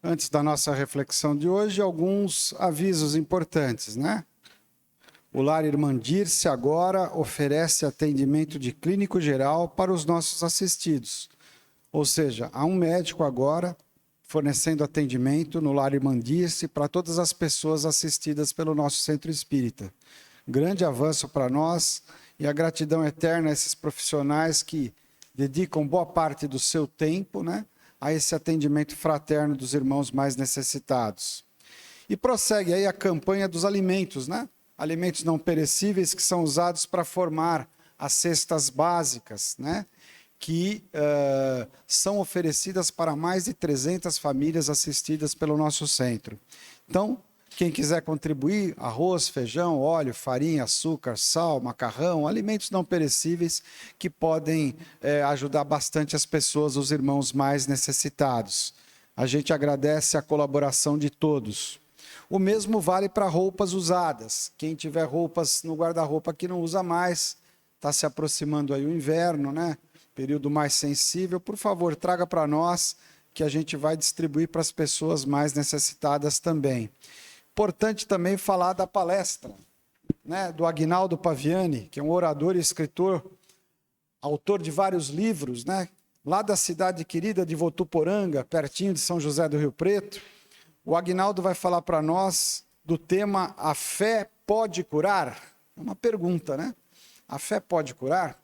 Antes da nossa reflexão de hoje, alguns avisos importantes, né? O Lar Irmã Dirce agora oferece atendimento de clínico geral para os nossos assistidos. Ou seja, há um médico agora fornecendo atendimento no Lar Irmã Dirce para todas as pessoas assistidas pelo nosso centro espírita. Grande avanço para nós e a gratidão eterna a esses profissionais que dedicam boa parte do seu tempo, né, a esse atendimento fraterno dos irmãos mais necessitados. E prossegue aí a campanha dos alimentos, né? Alimentos não perecíveis que são usados para formar as cestas básicas, né? Que são oferecidas para mais de 300 famílias assistidas pelo nosso centro. Então, quem quiser contribuir, arroz, feijão, óleo, farinha, açúcar, sal, macarrão, alimentos não perecíveis que podem ajudar bastante as pessoas, os irmãos mais necessitados. A gente agradece a colaboração de todos. O mesmo vale para roupas usadas. Quem tiver roupas no guarda-roupa que não usa mais, está se aproximando aí o inverno, né? Período mais sensível, por favor, traga para nós que a gente vai distribuir para as pessoas mais necessitadas também. Importante também falar da palestra, né, do Aguinaldo Paviani, que é um orador e escritor, autor de vários livros, né, lá da cidade querida de Votuporanga, pertinho de São José do Rio Preto. O Aguinaldo vai falar para nós do tema A Fé Pode Curar? É uma pergunta, né? A fé pode curar?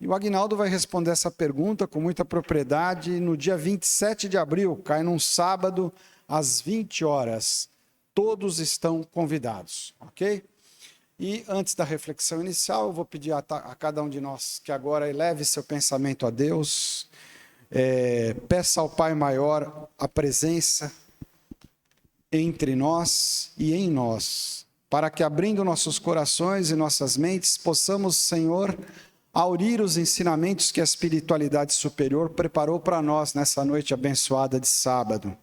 E o Aguinaldo vai responder essa pergunta com muita propriedade no dia 27 de abril, cai num sábado, às 20 horas. Todos estão convidados, ok? E antes da reflexão inicial, eu vou pedir a cada um de nós que agora eleve seu pensamento a Deus, peça ao Pai Maior a presença entre nós e em nós, para que abrindo nossos corações e nossas mentes, possamos, Senhor, aurir os ensinamentos que a espiritualidade superior preparou para nós nessa noite abençoada de sábado.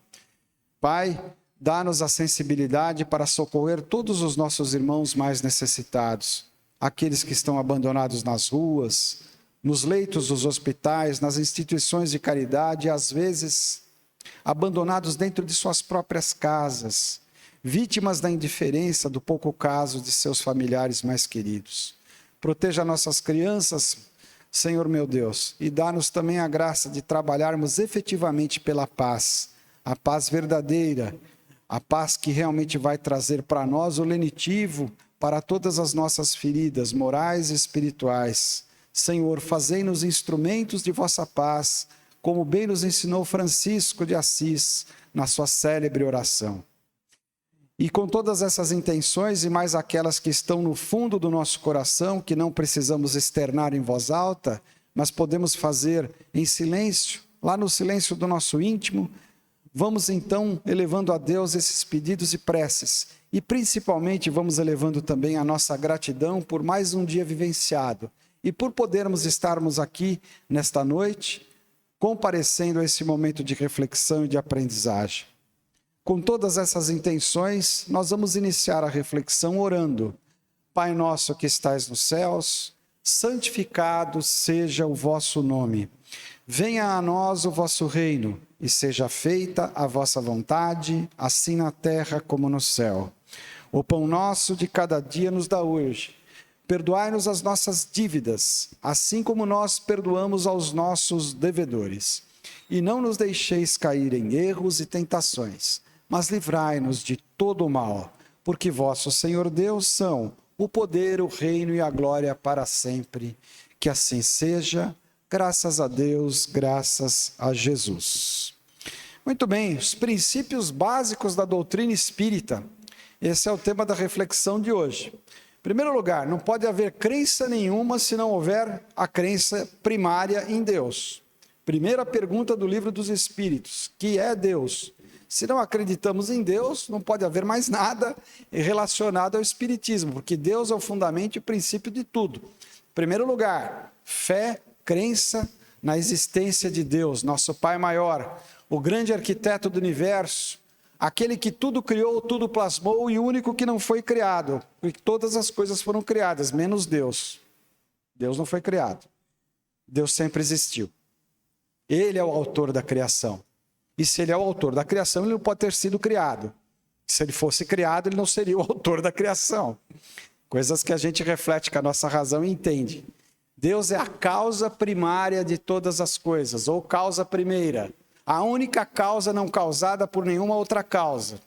Pai, dá-nos a sensibilidade para socorrer todos os nossos irmãos mais necessitados, aqueles que estão abandonados nas ruas, nos leitos dos hospitais, nas instituições de caridade, às vezes abandonados dentro de suas próprias casas, vítimas da indiferença, do pouco caso de seus familiares mais queridos. Proteja nossas crianças, Senhor meu Deus, e dá-nos também a graça de trabalharmos efetivamente pela paz, a paz verdadeira, a paz que realmente vai trazer para nós o lenitivo para todas as nossas feridas morais e espirituais. Senhor, fazei-nos instrumentos de vossa paz, como bem nos ensinou Francisco de Assis na sua célebre oração. E com todas essas intenções e mais aquelas que estão no fundo do nosso coração, que não precisamos externar em voz alta, mas podemos fazer em silêncio, lá no silêncio do nosso íntimo, vamos então elevando a Deus esses pedidos e preces. E principalmente vamos elevando também a nossa gratidão por mais um dia vivenciado e por podermos estarmos aqui nesta noite, comparecendo a esse momento de reflexão e de aprendizagem. Com todas essas intenções, nós vamos iniciar a reflexão orando. Pai nosso que estais nos céus, santificado seja o vosso nome. Venha a nós o vosso reino e seja feita a vossa vontade, assim na terra como no céu. O pão nosso de cada dia nos dá hoje. Perdoai-nos as nossas dívidas, assim como nós perdoamos aos nossos devedores. E não nos deixeis cair em erros e tentações, mas livrai-nos de todo o mal, porque vosso Senhor Deus são o poder, o reino e a glória para sempre. Que assim seja, graças a Deus, graças a Jesus. Muito bem, os princípios básicos da doutrina espírita. Esse é o tema da reflexão de hoje. Em primeiro lugar, não pode haver crença nenhuma se não houver a crença primária em Deus. Primeira pergunta do Livro dos Espíritos, que é Deus? Se não acreditamos em Deus, não pode haver mais nada relacionado ao Espiritismo, porque Deus é o fundamento e o princípio de tudo. Em primeiro lugar, fé, crença na existência de Deus, nosso Pai Maior, o grande arquiteto do universo, aquele que tudo criou, tudo plasmou e o único que não foi criado, porque todas as coisas foram criadas, menos Deus. Deus não foi criado. Deus sempre existiu. Ele é o autor da criação. E se ele é o autor da criação, ele não pode ter sido criado. Se ele fosse criado, ele não seria o autor da criação. Coisas que a gente reflete com a nossa razão e entende. Deus é a causa primária de todas as coisas, ou causa primeira. A única causa não causada por nenhuma outra causa.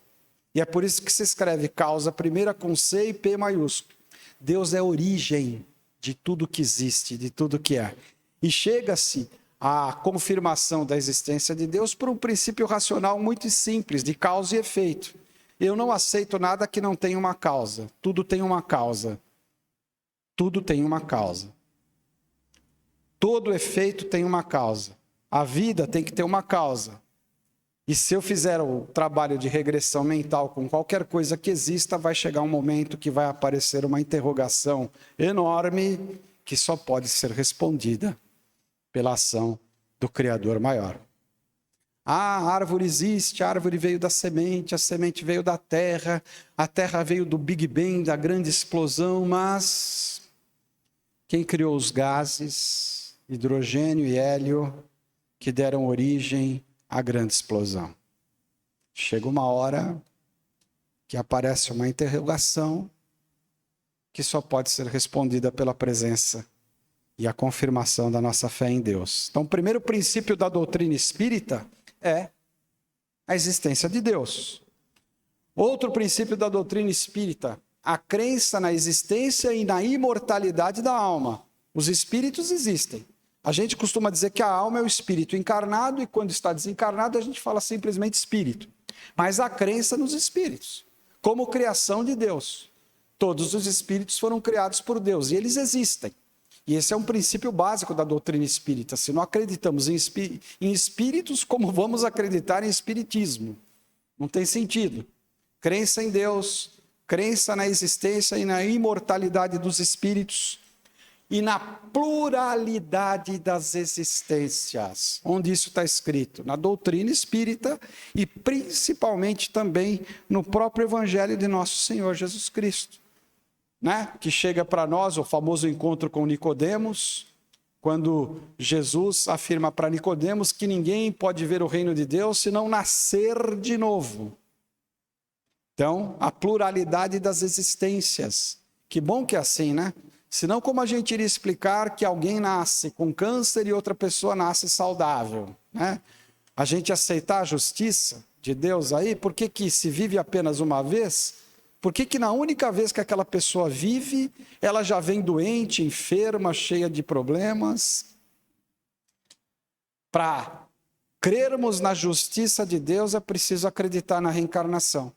E é por isso que se escreve causa primeira com C e P maiúsculo. Deus é a origem de tudo que existe, de tudo que é. E chega-se à confirmação da existência de Deus por um princípio racional muito simples, de causa e efeito. Eu não aceito nada que não tenha uma causa. Tudo tem uma causa. Tudo tem uma causa. Todo efeito tem uma causa. A vida tem que ter uma causa. E se eu fizer o trabalho de regressão mental com qualquer coisa que exista, vai chegar um momento que vai aparecer uma interrogação enorme que só pode ser respondida pela ação do Criador maior. A árvore existe, a árvore veio da semente, a semente veio da terra, a terra veio do Big Bang, da grande explosão, mas quem criou os gases, hidrogênio e hélio, que deram origem à grande explosão? Chega uma hora que aparece uma interrogação que só pode ser respondida pela presença e a confirmação da nossa fé em Deus. Então, o primeiro princípio da doutrina espírita é a existência de Deus. Outro princípio da doutrina espírita, a crença na existência e na imortalidade da alma. Os espíritos existem. A gente costuma dizer que a alma é o espírito encarnado e quando está desencarnado a gente fala simplesmente espírito. Mas a crença nos espíritos, como criação de Deus. Todos os espíritos foram criados por Deus e eles existem. E esse é um princípio básico da doutrina espírita. Se não acreditamos em espíritos, como vamos acreditar em espiritismo? Não tem sentido. Crença em Deus, crença na existência e na imortalidade dos espíritos e na pluralidade das existências. Onde isso está escrito? Na doutrina espírita e principalmente também no próprio Evangelho de nosso Senhor Jesus Cristo. Né? Que chega para nós o famoso encontro com Nicodemos, quando Jesus afirma para Nicodemos que ninguém pode ver o reino de Deus se não nascer de novo. Então, a pluralidade das existências. Que bom que é assim, né? Senão, como a gente iria explicar que alguém nasce com câncer e outra pessoa nasce saudável, né? A gente aceitar a justiça de Deus aí, por que se vive apenas uma vez? Por que na única vez que aquela pessoa vive, ela já vem doente, enferma, cheia de problemas? Para crermos na justiça de Deus, é preciso acreditar na reencarnação.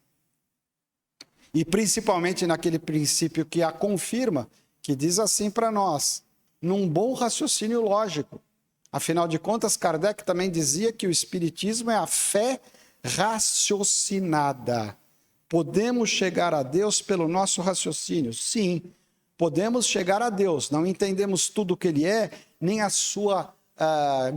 E principalmente naquele princípio que a confirma, que diz assim para nós, num bom raciocínio lógico. Afinal de contas, Kardec também dizia que o espiritismo é a fé raciocinada. Podemos chegar a Deus pelo nosso raciocínio? Sim, podemos chegar a Deus. Não entendemos tudo o que Ele é, nem a sua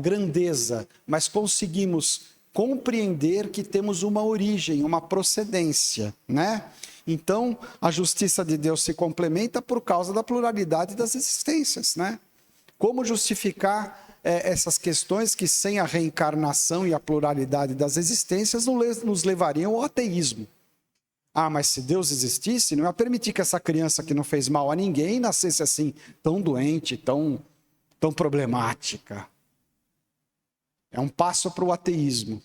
grandeza, mas conseguimos compreender que temos uma origem, uma procedência, né? Então, a justiça de Deus se complementa por causa da pluralidade das existências, né? Como justificar essas questões que sem a reencarnação e a pluralidade das existências nos levariam ao ateísmo? Ah, mas se Deus existisse, não ia permitir que essa criança que não fez mal a ninguém nascesse assim, tão doente, tão problemática. É um passo para o ateísmo.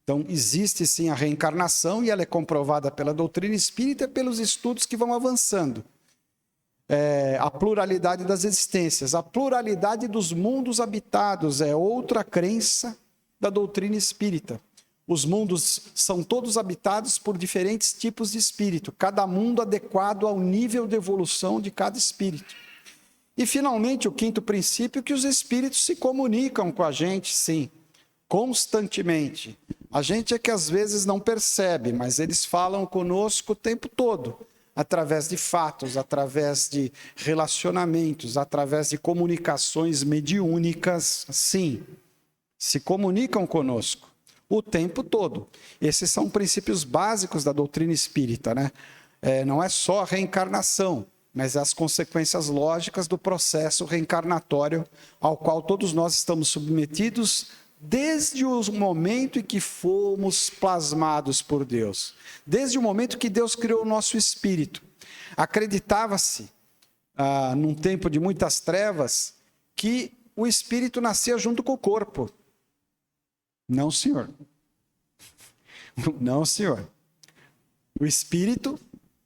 Então, existe sim a reencarnação e ela é comprovada pela doutrina espírita e pelos estudos que vão avançando. A pluralidade das existências, a pluralidade dos mundos habitados é outra crença da doutrina espírita. Os mundos são todos habitados por diferentes tipos de espírito, cada mundo adequado ao nível de evolução de cada espírito. E, finalmente, o quinto princípio, que os espíritos se comunicam com a gente, sim, constantemente. A gente é que às vezes não percebe, mas eles falam conosco o tempo todo, através de fatos, através de relacionamentos, através de comunicações mediúnicas, sim, se comunicam conosco o tempo todo. Esses são princípios básicos da doutrina espírita, né? Não é só a reencarnação, mas as consequências lógicas do processo reencarnatório ao qual todos nós estamos submetidos desde o momento em que fomos plasmados por Deus, desde o momento que Deus criou o nosso espírito. Acreditava-se, num tempo de muitas trevas, que o espírito nascia junto com o corpo. Não, senhor. Não, senhor. O espírito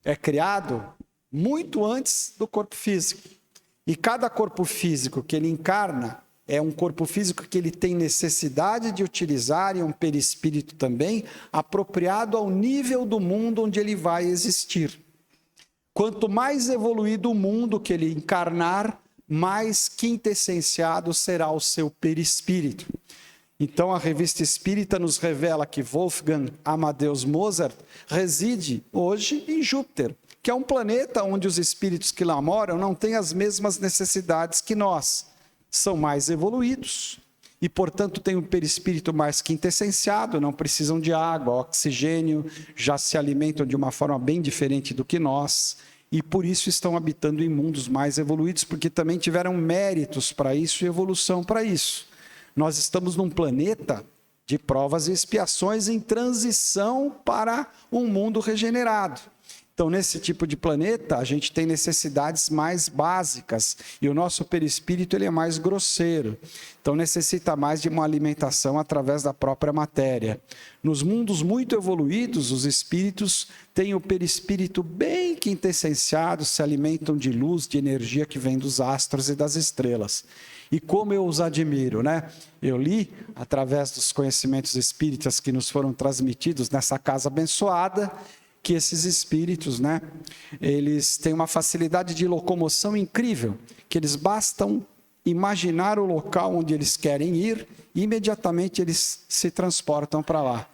é criado muito antes do corpo físico. E cada corpo físico que ele encarna é um corpo físico que ele tem necessidade de utilizar, e um perispírito também, apropriado ao nível do mundo onde ele vai existir. Quanto mais evoluído o mundo que ele encarnar, mais quintessenciado será o seu perispírito. Então a Revista Espírita nos revela que Wolfgang Amadeus Mozart reside hoje em Júpiter, que é um planeta onde os espíritos que lá moram não têm as mesmas necessidades que nós. São mais evoluídos e, portanto, têm um perispírito mais quintessenciado, não precisam de água, oxigênio, já se alimentam de uma forma bem diferente do que nós, e por isso estão habitando em mundos mais evoluídos, porque também tiveram méritos para isso e evolução para isso. Nós estamos num planeta de provas e expiações em transição para um mundo regenerado. Então, nesse tipo de planeta, a gente tem necessidades mais básicas e o nosso perispírito ele é mais grosseiro. Então, necessita mais de uma alimentação através da própria matéria. Nos mundos muito evoluídos, os espíritos têm o perispírito bem quintessenciado, se alimentam de luz, de energia que vem dos astros e das estrelas. E como eu os admiro, né? Eu li, através dos conhecimentos espíritas que nos foram transmitidos nessa casa abençoada, que esses espíritos, né, eles têm uma facilidade de locomoção incrível, que eles bastam imaginar o local onde eles querem ir e imediatamente eles se transportam para lá.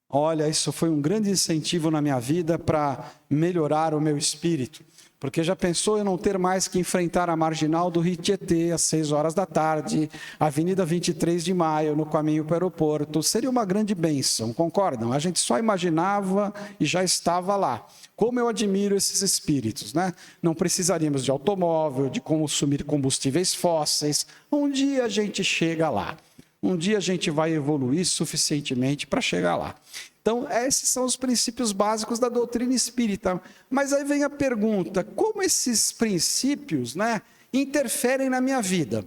Olha, isso foi um grande incentivo na minha vida para melhorar o meu espírito. Porque já pensou eu não ter mais que enfrentar a marginal do Rio Tietê às 6 horas da tarde, a Avenida 23 de Maio, no caminho para o aeroporto? Seria uma grande bênção, concordam? A gente só imaginava e já estava lá. Como eu admiro esses espíritos, né? Não precisaríamos de automóvel, de consumir combustíveis fósseis. Um dia a gente chega lá. Um dia a gente vai evoluir suficientemente para chegar lá. Então, esses são os princípios básicos da doutrina espírita. Mas aí vem a pergunta, como esses princípios, né, interferem na minha vida?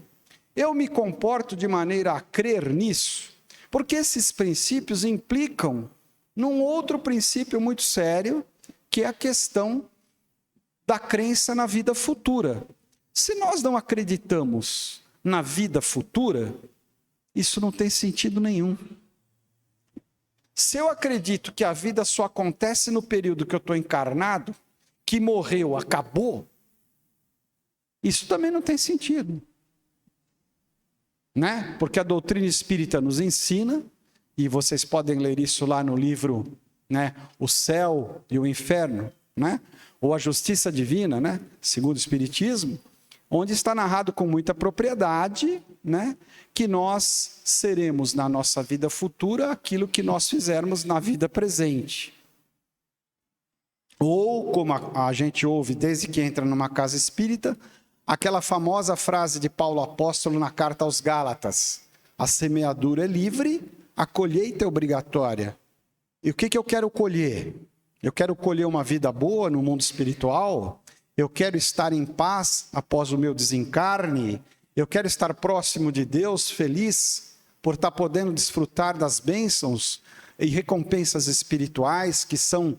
Eu me comporto de maneira a crer nisso? Porque esses princípios implicam num outro princípio muito sério, que é a questão da crença na vida futura. Se nós não acreditamos na vida futura, isso não tem sentido nenhum. Se eu acredito que a vida só acontece no período que eu estou encarnado, que morreu, acabou, isso também não tem sentido. Né? Porque a doutrina espírita nos ensina, e vocês podem ler isso lá no livro, né, O Céu e o Inferno, né? Ou a Justiça Divina, né, segundo o Espiritismo, onde está narrado com muita propriedade, né, que nós seremos na nossa vida futura aquilo que nós fizermos na vida presente. Ou, como a gente ouve desde que entra numa casa espírita, aquela famosa frase de Paulo Apóstolo na carta aos Gálatas: a semeadura é livre, a colheita é obrigatória. E o que eu quero colher? Eu quero colher uma vida boa no mundo espiritual? Eu quero estar em paz após o meu desencarne? Eu quero estar próximo de Deus, feliz por estar podendo desfrutar das bênçãos e recompensas espirituais que são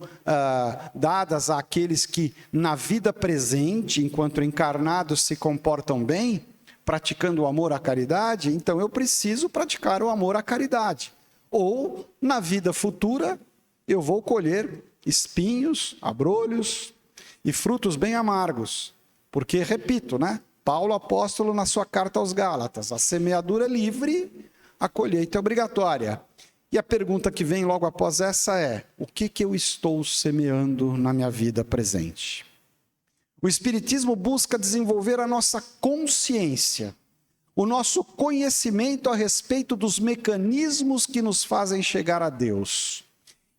dadas àqueles que na vida presente, enquanto encarnados, se comportam bem, praticando o amor à caridade. Então eu preciso praticar o amor à caridade. Ou na vida futura eu vou colher espinhos, abrolhos e frutos bem amargos, porque, repito, né? Paulo Apóstolo na sua carta aos Gálatas: a semeadura é livre, a colheita é obrigatória. E a pergunta que vem logo após essa é: o que eu estou semeando na minha vida presente? O Espiritismo busca desenvolver a nossa consciência, o nosso conhecimento a respeito dos mecanismos que nos fazem chegar a Deus.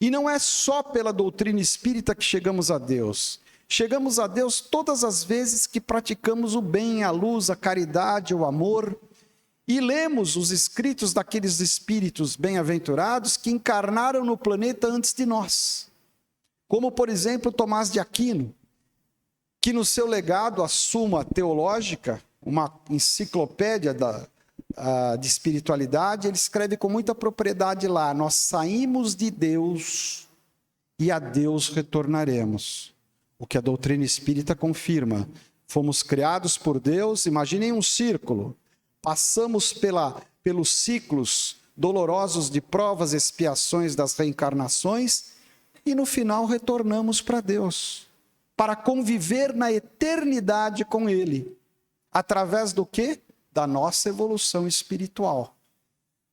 E não é só pela doutrina espírita que chegamos a Deus. Chegamos a Deus todas as vezes que praticamos o bem, a luz, a caridade, o amor. e lemos os escritos daqueles espíritos bem-aventurados que encarnaram no planeta antes de nós. Como, por exemplo, Tomás de Aquino, que no seu legado, a Suma Teológica, uma enciclopédia de espiritualidade, ele escreve com muita propriedade lá: nós saímos de Deus e a Deus retornaremos. O que a doutrina espírita confirma. Fomos criados por Deus, imaginem um círculo. Passamos pelos ciclos dolorosos de provas e expiações das reencarnações e no final retornamos para Deus, para conviver na eternidade com Ele. Através do quê? Da nossa evolução espiritual.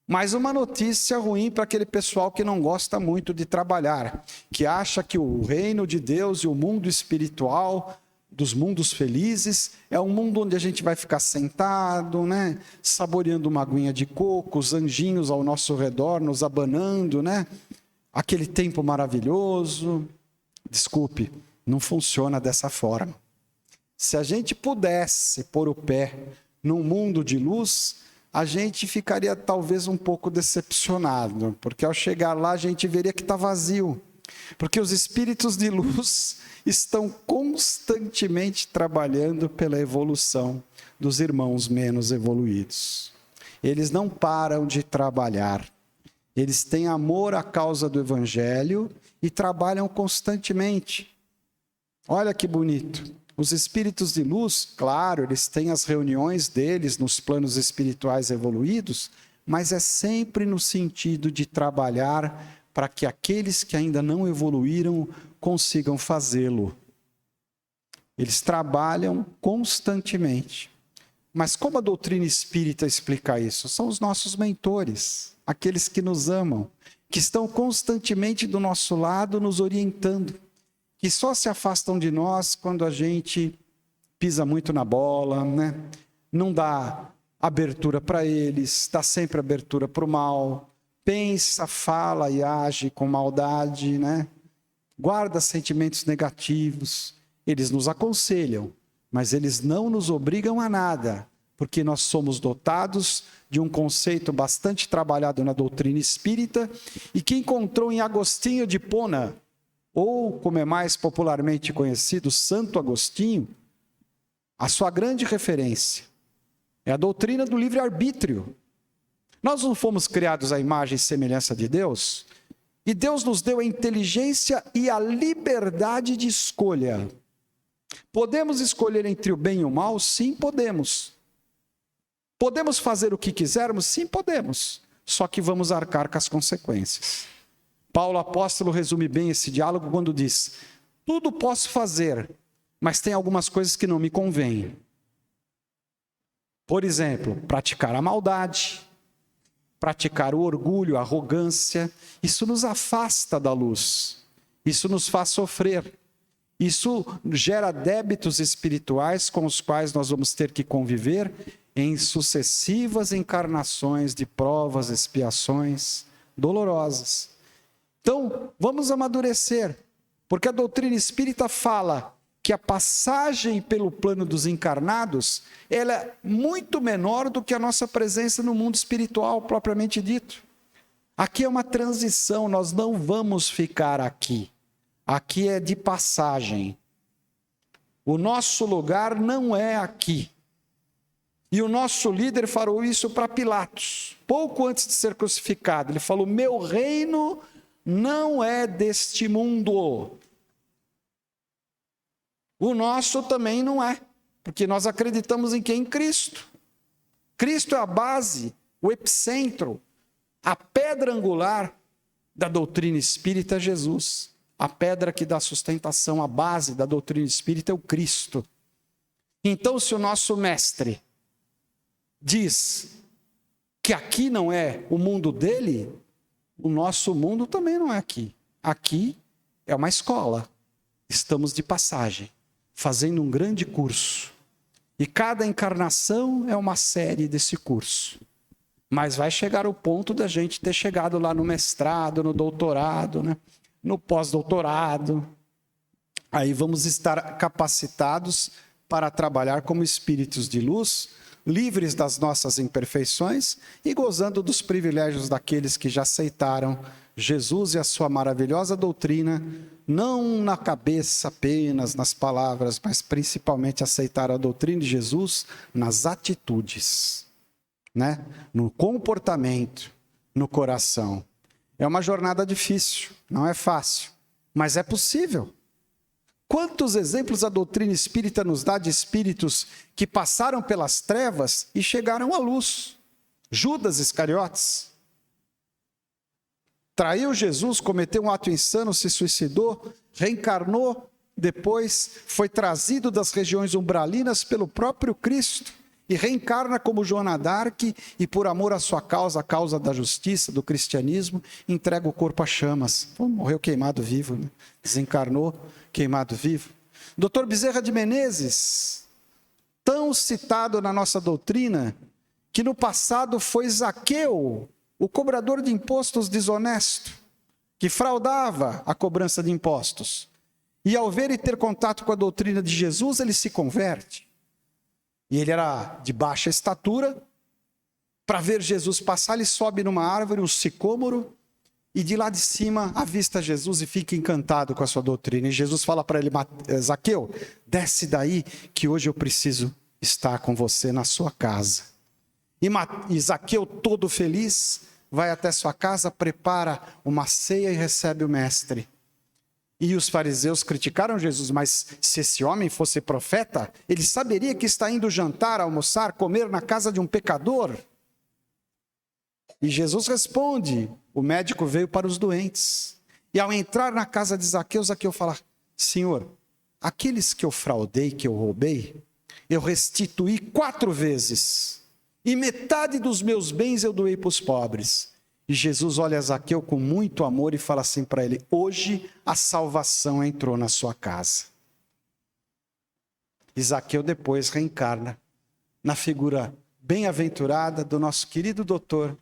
Mas uma notícia ruim para aquele pessoal que não gosta muito de trabalhar, que acha que o reino de Deus e o mundo espiritual, dos mundos felizes, é um mundo onde a gente vai ficar sentado, né? Saboreando uma aguinha de coco, os anjinhos ao nosso redor nos abanando, né? Aquele tempo maravilhoso. Desculpe, não funciona dessa forma. Se a gente pudesse pôr o pé num mundo de luz, a gente ficaria talvez um pouco decepcionado, porque ao chegar lá a gente veria que está vazio, porque os espíritos de luz estão constantemente trabalhando pela evolução dos irmãos menos evoluídos. Eles não param de trabalhar, eles têm amor à causa do Evangelho e trabalham constantemente. Olha que bonito. Os espíritos de luz, claro, eles têm as reuniões deles nos planos espirituais evoluídos, mas é sempre no sentido de trabalhar para que aqueles que ainda não evoluíram consigam fazê-lo. Eles trabalham constantemente. Mas como a doutrina espírita explica isso? São os nossos mentores, aqueles que nos amam, que estão constantemente do nosso lado nos orientando, que só se afastam de nós quando a gente pisa muito na bola, né? Não dá abertura para eles, dá sempre abertura para o mal, pensa, fala e age com maldade, né? Guarda sentimentos negativos. Eles nos aconselham, mas eles não nos obrigam a nada, porque nós somos dotados de um conceito bastante trabalhado na doutrina espírita e que encontrou em Agostinho de Hipona, ou, como é mais popularmente conhecido, Santo Agostinho, a sua grande referência é a doutrina do livre-arbítrio. Nós não fomos criados à imagem e semelhança de Deus, e Deus nos deu a inteligência e a liberdade de escolha. Podemos escolher entre o bem e o mal? Sim, podemos. Podemos fazer o que quisermos? Sim, podemos. Só que vamos arcar com as consequências. Paulo apóstolo resume bem esse diálogo quando diz: tudo posso fazer, mas tem algumas coisas que não me convêm. Por exemplo, praticar a maldade, praticar o orgulho, a arrogância. Isso nos afasta da luz, isso nos faz sofrer, isso gera débitos espirituais com os quais nós vamos ter que conviver em sucessivas encarnações de provas, expiações dolorosas. Então, vamos amadurecer, porque a doutrina espírita fala que a passagem pelo plano dos encarnados, ela é muito menor do que a nossa presença no mundo espiritual, propriamente dito. Aqui é uma transição, nós não vamos ficar aqui. Aqui é de passagem. O nosso lugar não é aqui. E o nosso líder falou isso para Pilatos, pouco antes de ser crucificado. Ele falou: meu reino não é deste mundo. O nosso também não é, porque nós acreditamos em quem? Em Cristo. Cristo é a base, o epicentro, a pedra angular da doutrina espírita é Jesus. A pedra que dá sustentação, a base da doutrina espírita é o Cristo. Então, se o nosso mestre diz que aqui não é o mundo dele, o nosso mundo também não é aqui. Aqui é uma escola. Estamos de passagem, fazendo um grande curso. E cada encarnação é uma série desse curso. Mas vai chegar o ponto da gente ter chegado lá no mestrado, no doutorado, né? No pós-doutorado. Aí vamos estar capacitados para trabalhar como espíritos de luz livres das nossas imperfeições e gozando dos privilégios daqueles que já aceitaram Jesus e a sua maravilhosa doutrina, não na cabeça apenas, nas palavras, mas principalmente aceitaram a doutrina de Jesus nas atitudes, né? No comportamento, no coração. É uma jornada difícil, não é fácil, mas é possível. Quantos exemplos a doutrina espírita nos dá de espíritos que passaram pelas trevas e chegaram à luz? Judas Iscariotes traiu Jesus, cometeu um ato insano, se suicidou, reencarnou, depois foi trazido das regiões umbralinas pelo próprio Cristo e reencarna como Joana d'Arc e por amor à sua causa, a causa da justiça, do cristianismo, entrega o corpo a chamas. Morreu queimado vivo, né? Desencarnou queimado vivo. Dr. Bezerra de Menezes, tão citado na nossa doutrina, que no passado foi Zaqueu, o cobrador de impostos desonesto, que fraudava a cobrança de impostos. E ao ver e ter contato com a doutrina de Jesus, ele se converte. E ele era de baixa estatura. Para ver Jesus passar, ele sobe numa árvore, um sicômoro, e de lá de cima avista Jesus e fica encantado com a sua doutrina. E Jesus fala para ele: Zaqueu, desce daí que hoje eu preciso estar com você na sua casa. E Zaqueu, todo feliz, vai até sua casa, prepara uma ceia e recebe o mestre. E os fariseus criticaram Jesus, mas se esse homem fosse profeta, ele saberia que está indo jantar, almoçar, comer na casa de um pecador. E Jesus responde: o médico veio para os doentes. E ao entrar na casa de Zaqueu, Zaqueu fala: Senhor, aqueles que eu fraudei, que eu roubei, eu restituí 4 vezes. E metade dos meus bens eu doei para os pobres. E Jesus olha Zaqueu com muito amor e fala assim para ele: hoje a salvação entrou na sua casa. E Zaqueu depois reencarna na figura bem-aventurada do nosso querido doutor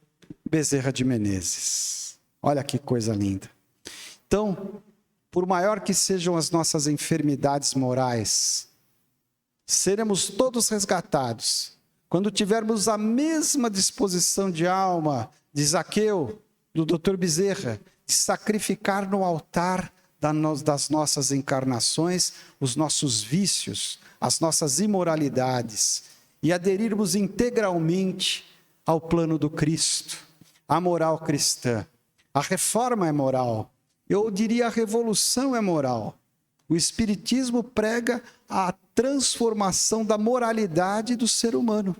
Bezerra de Menezes. Olha que coisa linda. Então, por maior que sejam as nossas enfermidades morais, seremos todos resgatados quando tivermos a mesma disposição de alma de Zaqueu, do Dr. Bezerra, de sacrificar no altar das nossas encarnações os nossos vícios, as nossas imoralidades, e aderirmos integralmente ao plano do Cristo, à moral cristã. A reforma é moral, eu diria a revolução é moral. O Espiritismo prega a transformação da moralidade do ser humano.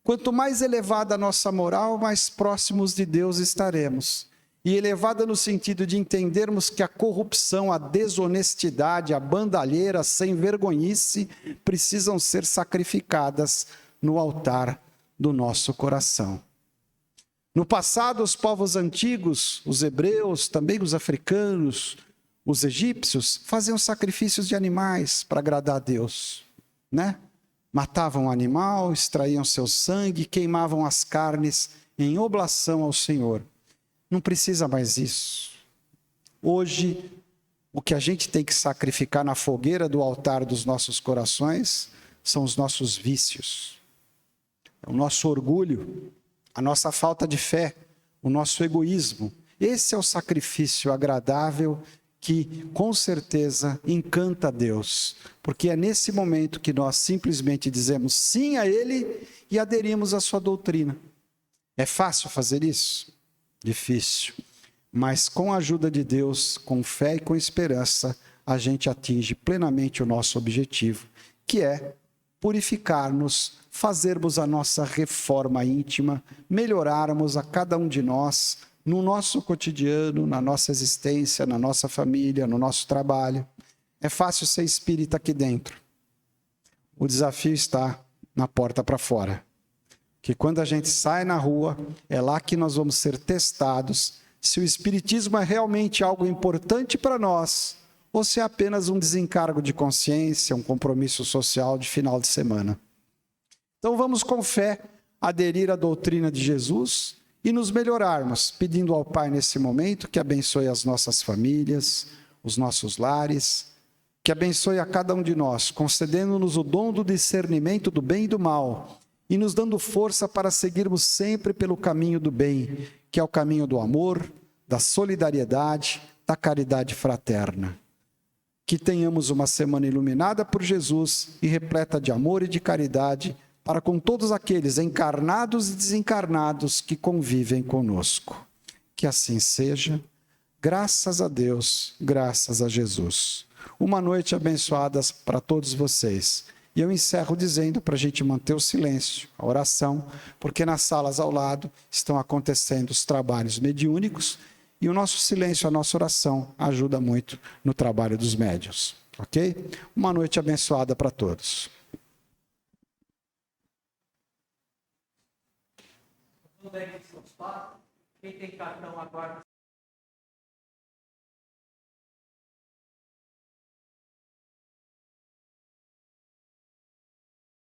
Quanto mais elevada a nossa moral, mais próximos de Deus estaremos. E elevada no sentido de entendermos que a corrupção, a desonestidade, a bandalheira, a sem-vergonhice precisam ser sacrificadas no altar do nosso coração. No passado, os povos antigos, os hebreus, também os africanos, os egípcios, faziam sacrifícios de animais para agradar a Deus, né? Matavam o animal, extraíam seu sangue, queimavam as carnes em oblação ao Senhor. Não precisa mais isso. Hoje, o que a gente tem que sacrificar na fogueira do altar dos nossos corações são os nossos vícios, o nosso orgulho, a nossa falta de fé, o nosso egoísmo. Esse é o sacrifício agradável que, com certeza, encanta a Deus, porque é nesse momento que nós simplesmente dizemos sim a Ele e aderimos à sua doutrina. É fácil fazer isso? Difícil. Mas com a ajuda de Deus, com fé e com esperança, a gente atinge plenamente o nosso objetivo, que é purificar-nos, fazermos a nossa reforma íntima, melhorarmos a cada um de nós, no nosso cotidiano, na nossa existência, na nossa família, no nosso trabalho. É fácil ser espírita aqui dentro. O desafio está na porta para fora. Que quando a gente sai na rua, é lá que nós vamos ser testados se o espiritismo é realmente algo importante para nós ou se é apenas um desencargo de consciência, um compromisso social de final de semana. Então vamos com fé aderir à doutrina de Jesus e nos melhorarmos, pedindo ao Pai nesse momento que abençoe as nossas famílias, os nossos lares, que abençoe a cada um de nós, concedendo-nos o dom do discernimento do bem e do mal, e nos dando força para seguirmos sempre pelo caminho do bem, que é o caminho do amor, da solidariedade, da caridade fraterna. Que tenhamos uma semana iluminada por Jesus e repleta de amor e de caridade para com todos aqueles encarnados e desencarnados que convivem conosco. Que assim seja. Graças a Deus, graças a Jesus. Uma noite abençoada para todos vocês. E eu encerro dizendo para a gente manter o silêncio, a oração, porque nas salas ao lado estão acontecendo os trabalhos mediúnicos e o nosso silêncio, a nossa oração ajuda muito no trabalho dos médiuns. Ok? Uma noite abençoada para todos. Quem tem cartão aguarda.